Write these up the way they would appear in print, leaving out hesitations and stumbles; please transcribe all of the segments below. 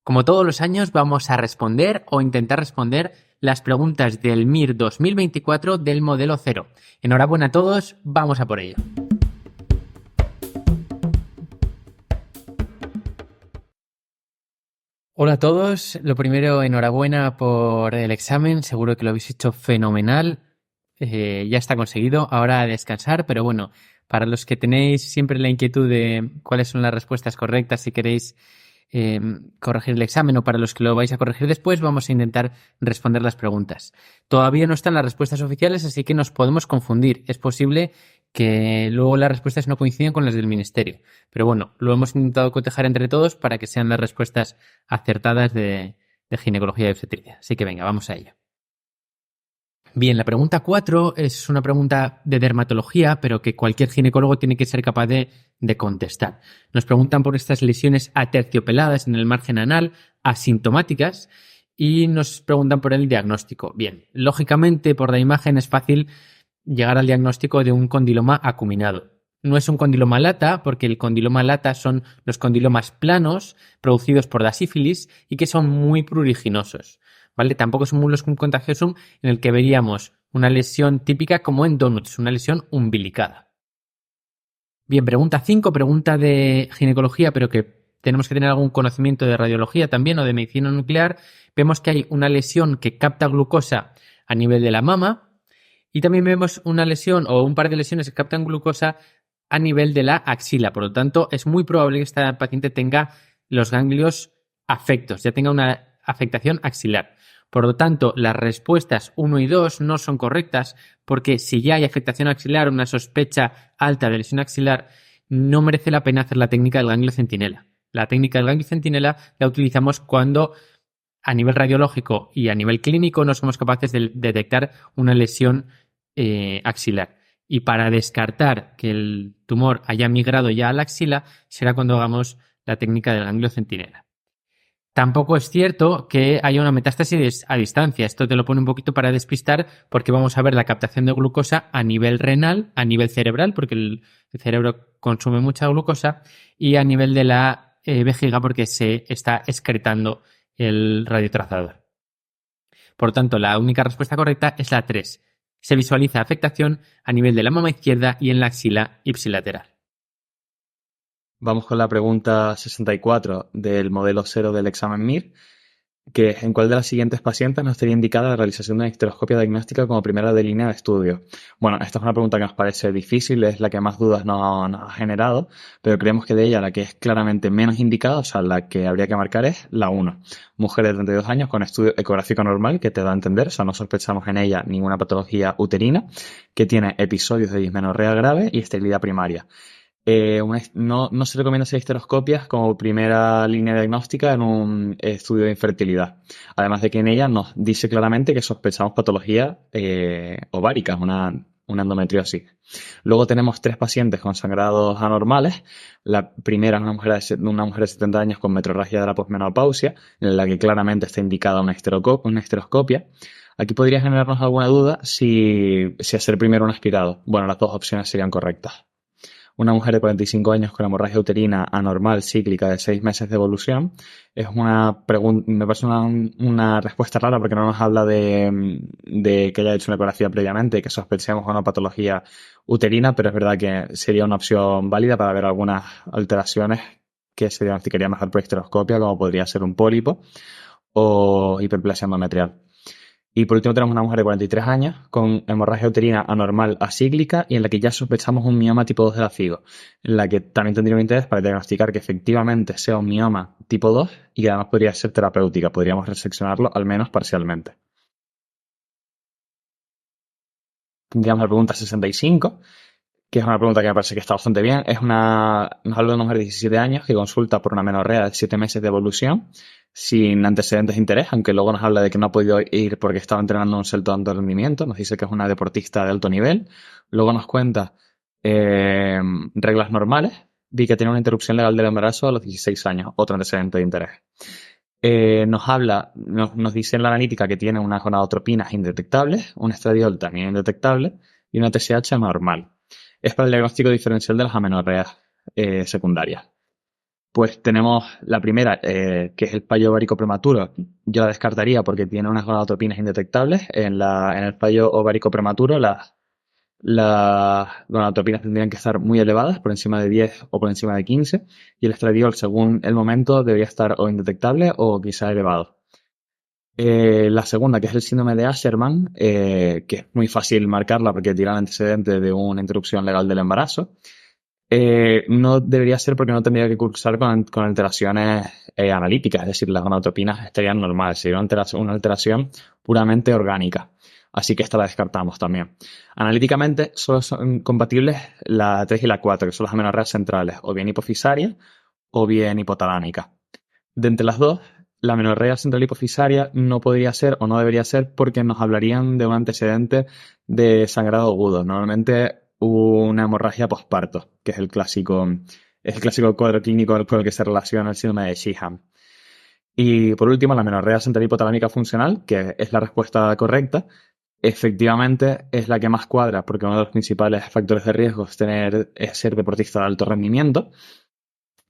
Como todos los años, vamos a responder o intentar responder las preguntas del MIR 2024 del modelo 0. Enhorabuena a todos, vamos a por ello. Hola a todos, lo primero, enhorabuena por el examen, seguro que lo habéis hecho fenomenal, ya está conseguido, ahora a descansar, pero bueno, para los que tenéis siempre la inquietud de cuáles son las respuestas correctas, si queréis corregir el examen o para los que lo vais a corregir después, vamos a intentar responder las preguntas. Todavía no están las respuestas oficiales, así que nos podemos confundir. Es posible que luego las respuestas no coincidan con las del ministerio. Pero bueno, lo hemos intentado cotejar entre todos para que sean las respuestas acertadas de ginecología y obstetricia. Así que venga, vamos a ello. Bien, la pregunta 4 es una pregunta de dermatología, pero que cualquier ginecólogo tiene que ser capaz de contestar. Nos preguntan por estas lesiones aterciopeladas en el margen anal, asintomáticas, y nos preguntan por el diagnóstico. Bien, lógicamente por la imagen es fácil llegar al diagnóstico de un condiloma acuminado. No es un condiloma lata, porque el condiloma lata son los condilomas planos producidos por la sífilis y que son muy pruriginosos. ¿Vale? Tampoco es un mulus contagiosum en el que veríamos una lesión típica como en donuts, una lesión umbilicada. Bien, pregunta 5, pregunta de ginecología, pero que tenemos que tener algún conocimiento de radiología también o de medicina nuclear. Vemos que hay una lesión que capta glucosa a nivel de la mama y también vemos una lesión o un par de lesiones que captan glucosa a nivel de la axila. Por lo tanto, es muy probable que esta paciente tenga los ganglios afectos, ya tenga una afectación axilar. Por lo tanto, las respuestas 1 y 2 no son correctas porque si ya hay afectación axilar, una sospecha alta de lesión axilar, no merece la pena hacer la técnica del ganglio centinela. La técnica del ganglio centinela la utilizamos cuando a nivel radiológico y a nivel clínico no somos capaces de detectar una lesión axilar. Y para descartar que el tumor haya migrado ya a la axila será cuando hagamos la técnica del ganglio centinela. Tampoco es cierto que haya una metástasis a distancia. Esto te lo pone un poquito para despistar porque vamos a ver la captación de glucosa a nivel renal, a nivel cerebral, porque el cerebro consume mucha glucosa, y a nivel de la vejiga porque se está excretando el radiotrazador. Por lo tanto, la única respuesta correcta es la 3. Se visualiza afectación a nivel de la mama izquierda y en la axila ipsilateral. Vamos con la pregunta 64 del modelo 0 del examen MIR, que es: ¿en cuál de las siguientes pacientes nos estaría indicada la realización de una histeroscopia diagnóstica como primera de línea de estudio? Bueno, esta es una pregunta que nos parece difícil, es la que más dudas nos ha generado, pero creemos que de ella la que es claramente menos indicada, o sea, la que habría que marcar es la 1. Mujer de 32 años con estudio ecográfico normal, que te da a entender, o sea, no sospechamos en ella ninguna patología uterina, que tiene episodios de dismenorrea grave y esterilidad primaria. No se recomienda hacer histeroscopias como primera línea diagnóstica en un estudio de infertilidad. Además de que en ella nos dice claramente que sospechamos patología ovárica, una endometriosis. Luego tenemos 3 pacientes con sangrados anormales. La primera es una mujer de 70 años con metrorragia de la posmenopausia, en la que claramente está indicada una histeroscopia. Aquí podría generarnos alguna duda si hacer primero un aspirado. Bueno, las 2 opciones serían correctas. Una mujer de 45 años con hemorragia uterina anormal cíclica de 6 meses de evolución. Es una pregunta, me parece una respuesta rara porque no nos habla de que haya hecho una ecografía previamente y que sospechemos una patología uterina, pero es verdad que sería una opción válida para ver algunas alteraciones que se diagnosticarían mejor por histeroscopia, como podría ser un pólipo o hiperplasia endometrial. Y por último tenemos una mujer de 43 años con hemorragia uterina anormal acíclica y en la que ya sospechamos un mioma tipo 2 de la FIGO, en la que también tendría un interés para diagnosticar que efectivamente sea un mioma tipo 2 y que además podría ser terapéutica, podríamos reseccionarlo al menos parcialmente. Tendríamos la pregunta 65, que es una pregunta que me parece que está bastante bien. Nos habla de una mujer de 17 años que consulta por una menorrea de 7 meses de evolución sin antecedentes de interés, aunque luego nos habla de que no ha podido ir porque estaba entrenando un salto de alto rendimiento. Nos dice que es una deportista de alto nivel. Luego nos cuenta reglas normales. Vi que tiene una interrupción legal del embarazo a los 16 años, otro antecedente de interés. Nos dice en la analítica que tiene unas gonadotropinas indetectables, un estradiol también indetectable y una TSH normal. Es para el diagnóstico diferencial de las amenorreas secundarias. Pues tenemos la primera, que es el fallo ovárico prematuro. Yo la descartaría porque tiene unas gonadotropinas indetectables. En el fallo ovárico prematuro, las gonadotropinas tendrían que estar muy elevadas, por encima de 10 o por encima de 15, y el estradiol, según el momento, debería estar o indetectable o quizá elevado. La segunda, que es el síndrome de Asherman, que es muy fácil marcarla porque tiene el antecedente de una interrupción legal del embarazo. No debería ser porque no tendría que cursar con alteraciones analíticas, es decir, las gonadotropinas estarían normales, sería una alteración puramente orgánica. Así que esta la descartamos también. Analíticamente solo son compatibles la 3 y la 4, que son las amenorreas centrales, o bien hipofisaria o bien hipotalámica. De entre las dos, la amenorrea central hipofisaria no podría ser o no debería ser porque nos hablarían de un antecedente de sangrado agudo. Normalmente hubo una hemorragia posparto, que es el clásico cuadro clínico con el que se relaciona el síndrome de Sheehan. Y por último, la amenorrea central hipotalámica funcional, que es la respuesta correcta, efectivamente es la que más cuadra, porque uno de los principales factores de riesgo es ser deportista de alto rendimiento.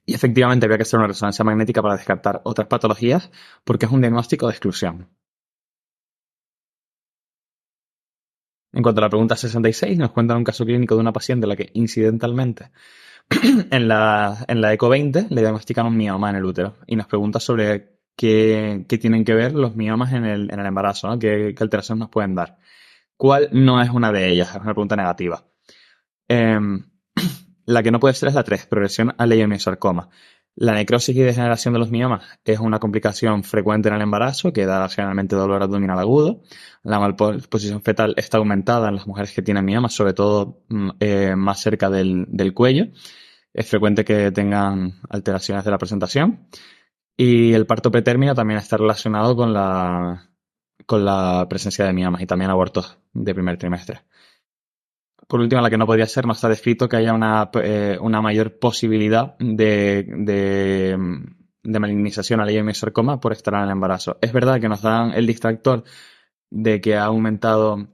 Y efectivamente había que hacer una resonancia magnética para descartar otras patologías, porque es un diagnóstico de exclusión. En cuanto a la pregunta 66, nos cuentan un caso clínico de una paciente a la que incidentalmente en la ECO 20 le diagnostican un mioma en el útero y nos pregunta sobre qué tienen que ver los miomas en el embarazo, ¿no? ¿Qué alteraciones nos pueden dar? ¿Cuál no es una de ellas? Es una pregunta negativa. Em, la que no puede ser es la 3, progresión al leiomyosarcoma. La necrosis y degeneración de los miomas es una complicación frecuente en el embarazo que da generalmente dolor abdominal agudo. La malposición fetal está aumentada en las mujeres que tienen miomas, sobre todo más cerca del cuello. Es frecuente que tengan alteraciones de la presentación. Y el parto pretérmino también está relacionado con la presencia de miomas y también abortos de primer trimestre. Por último, la que no podría ser, no está descrito que haya una mayor posibilidad de malignización al leiomyosarcoma por estar en el embarazo. Es verdad que nos dan el distractor de que ha aumentado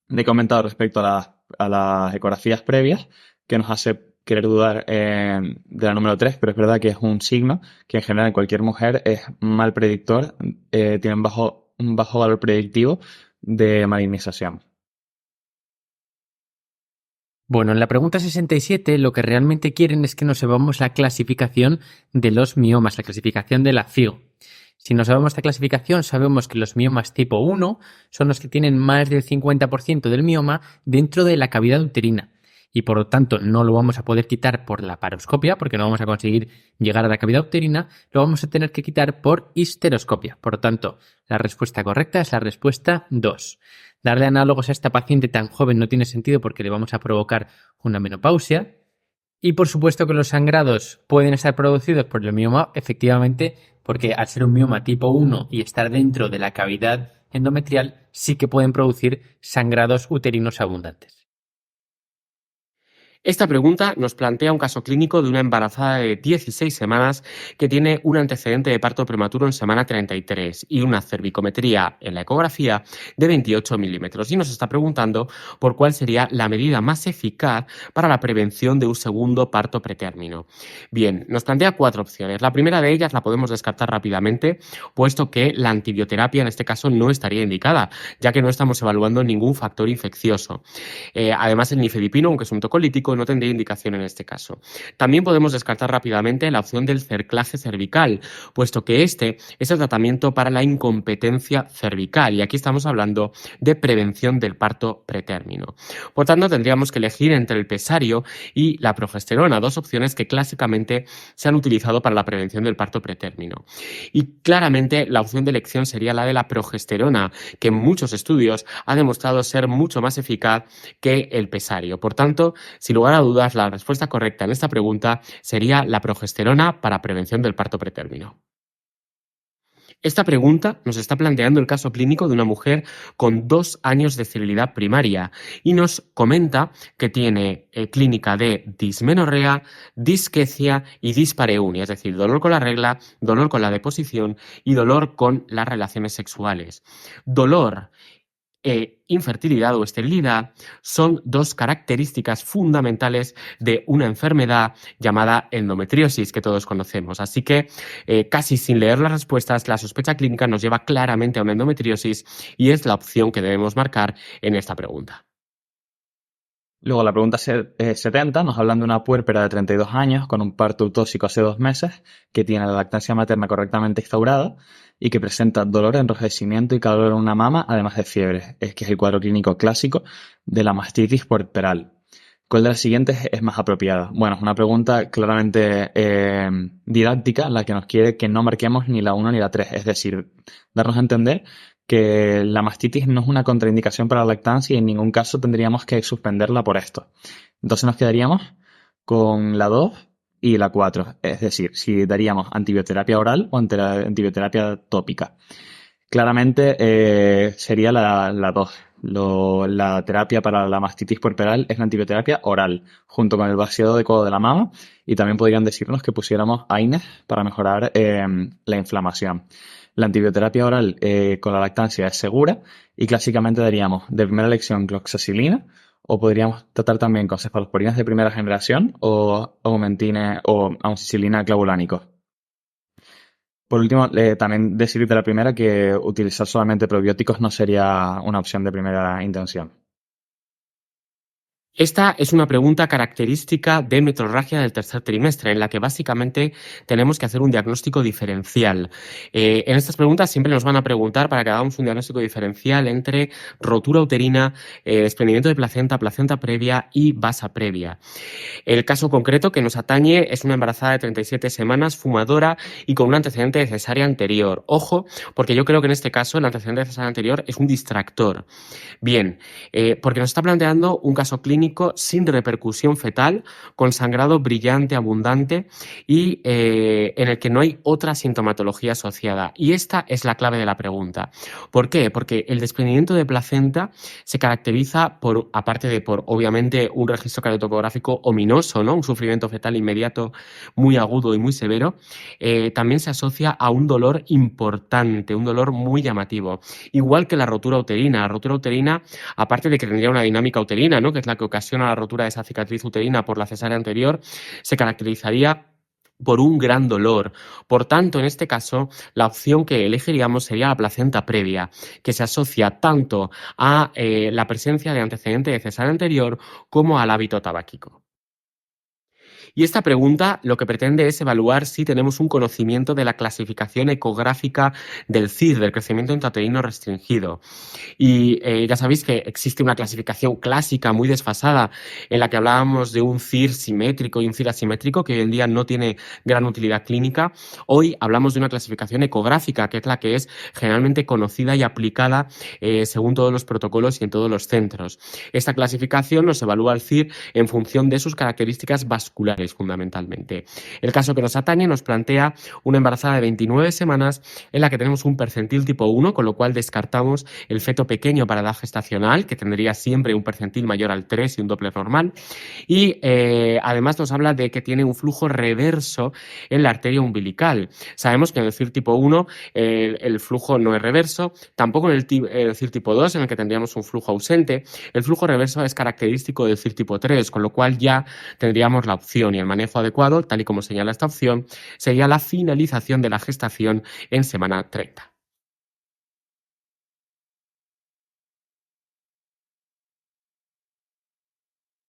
respecto a las ecografías previas, que nos hace querer dudar de la número 3, pero es verdad que es un signo que en general en cualquier mujer es mal predictor, tiene un bajo valor predictivo de malignización. Bueno, en la pregunta 67 lo que realmente quieren es que nos sepamos la clasificación de los miomas, la clasificación de la FIGO. Si no sabemos esta clasificación, sabemos que los miomas tipo 1 son los que tienen más del 50% del mioma dentro de la cavidad uterina. Y por lo tanto no lo vamos a poder quitar por la paroscopia, porque no vamos a conseguir llegar a la cavidad uterina, lo vamos a tener que quitar por histeroscopia. Por lo tanto, la respuesta correcta es la respuesta 2. Darle análogos a esta paciente tan joven no tiene sentido porque le vamos a provocar una menopausia. Y por supuesto que los sangrados pueden estar producidos por el mioma, efectivamente, porque al ser un mioma tipo 1 y estar dentro de la cavidad endometrial, sí que pueden producir sangrados uterinos abundantes. Esta pregunta nos plantea un caso clínico de una embarazada de 16 semanas que tiene un antecedente de parto prematuro en semana 33 y una cervicometría en la ecografía de 28 milímetros y nos está preguntando por cuál sería la medida más eficaz para la prevención de un segundo parto pretérmino. Bien, nos plantea 4 opciones. La primera de ellas la podemos descartar rápidamente, puesto que la antibioterapia en este caso no estaría indicada, ya que no estamos evaluando ningún factor infeccioso. Además, el nifedipino, aunque es un tocolítico, no tendría indicación en este caso. También podemos descartar rápidamente la opción del cerclaje cervical, puesto que este es el tratamiento para la incompetencia cervical y aquí estamos hablando de prevención del parto pretérmino. Por tanto, tendríamos que elegir entre el pesario y la progesterona, dos opciones que clásicamente se han utilizado para la prevención del parto pretérmino. Y claramente la opción de elección sería la de la progesterona, que en muchos estudios ha demostrado ser mucho más eficaz que el pesario. Por tanto, sin lugar a dudas, la respuesta correcta en esta pregunta sería la progesterona para prevención del parto pretérmino. Esta pregunta nos está planteando el caso clínico de una mujer con 2 años de esterilidad primaria y nos comenta que tiene clínica de dismenorrea, disquecia y dispareunia, es decir, dolor con la regla, dolor con la deposición y dolor con las relaciones sexuales. Dolor e infertilidad o esterilidad son dos características fundamentales de una enfermedad llamada endometriosis que todos conocemos. Así que casi sin leer las respuestas, la sospecha clínica nos lleva claramente a una endometriosis y es la opción que debemos marcar en esta pregunta. Luego, la pregunta 70 nos hablan de una puérpera de 32 años con un parto utóxico hace 2 meses, que tiene la lactancia materna correctamente instaurada y que presenta dolor, enrojecimiento y calor en una mama, además de fiebre. Es que es el cuadro clínico clásico de la mastitis puerperal. ¿Cuál de las siguientes es más apropiada? Bueno, es una pregunta claramente didáctica, la que nos quiere que no marquemos ni la 1 ni la 3, es decir, darnos a entender que la mastitis no es una contraindicación para la lactancia y en ningún caso tendríamos que suspenderla por esto. Entonces nos quedaríamos con la 2 y la 4, es decir, si daríamos antibioterapia oral o antibioterapia tópica. Claramente sería la 2. La terapia para la mastitis puerperal es la antibioterapia oral, junto con el vaciado adecuado de la mama, y también podrían decirnos que pusiéramos AINES para mejorar la inflamación. La antibioterapia oral con la lactancia es segura y clásicamente daríamos de primera elección cloxacilina, o podríamos tratar también con cefalosporinas de primera generación o aumentine o amoxicilina clavulánico. Por último, también decir de la primera que utilizar solamente probióticos no sería una opción de primera intención. Esta es una pregunta característica de metrorragia del tercer trimestre, en la que básicamente tenemos que hacer un diagnóstico diferencial. En estas preguntas siempre nos van a preguntar para que hagamos un diagnóstico diferencial entre rotura uterina, desprendimiento de placenta, placenta previa y vasa previa. El caso concreto que nos atañe es una embarazada de 37 semanas, fumadora y con un antecedente de cesárea anterior. Ojo, porque yo creo que en este caso el antecedente de cesárea anterior es un distractor. Bien, porque nos está planteando un caso clínico sin repercusión fetal, con sangrado brillante, abundante y en el que no hay otra sintomatología asociada. Y esta es la clave de la pregunta. ¿Por qué? Porque el desprendimiento de placenta se caracteriza por, aparte de por obviamente un registro cardiotocográfico ominoso, ¿no? Un sufrimiento fetal inmediato muy agudo y muy severo, también se asocia a un dolor importante, un dolor muy llamativo. Igual que la rotura uterina. La rotura uterina, aparte de que tendría una dinámica uterina, ¿no? Que es la que ocasiona la rotura de esa cicatriz uterina por la cesárea anterior, se caracterizaría por un gran dolor. Por tanto, en este caso, la opción que elegiríamos sería la placenta previa, que se asocia tanto a la presencia de antecedente de cesárea anterior como al hábito tabáquico. Y esta pregunta lo que pretende es evaluar si tenemos un conocimiento de la clasificación ecográfica del CIR, del crecimiento intrauterino restringido. Y ya sabéis que existe una clasificación clásica muy desfasada en la que hablábamos de un CIR simétrico y un CIR asimétrico, que hoy en día no tiene gran utilidad clínica. Hoy hablamos de una clasificación ecográfica, que es la que es generalmente conocida y aplicada según todos los protocolos y en todos los centros. Esta clasificación nos evalúa el CIR en función de sus características vasculares, fundamentalmente. El caso que nos atañe nos plantea una embarazada de 29 semanas en la que tenemos un percentil tipo 1, con lo cual descartamos el feto pequeño para edad gestacional, que tendría siempre un percentil mayor al 3 y un Doppler normal. Y además nos habla de que tiene un flujo reverso en la arteria umbilical. Sabemos que en el CIR tipo 1 el flujo no es reverso, tampoco en el CIR tipo 2, en el que tendríamos un flujo ausente. El flujo reverso es característico del CIR tipo 3, con lo cual ya tendríamos la opción, y el manejo adecuado, tal y como señala esta opción, sería la finalización de la gestación en semana 30.